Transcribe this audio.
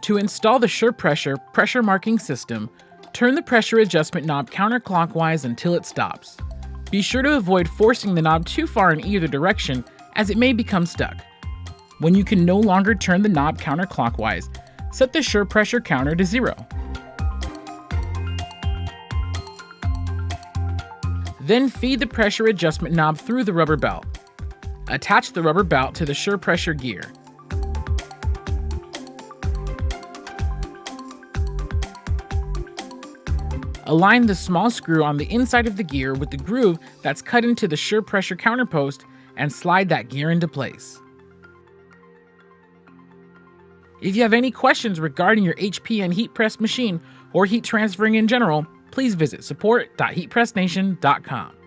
To install the SurePressure pressure marking system, turn the pressure adjustment knob counterclockwise until it stops. Be sure to avoid forcing the knob too far in either direction, as it may become stuck. When you can no longer turn the knob counterclockwise, set the SurePressure counter to 0. Then feed the pressure adjustment knob through the rubber belt. Attach the rubber belt to the SurePressure gear. Align the small screw on the inside of the gear with the groove that's cut into the SurePressure counter post and slide that gear into place. If you have any questions regarding your HPN heat press machine or heat transferring in general, please visit support.heatpressnation.com.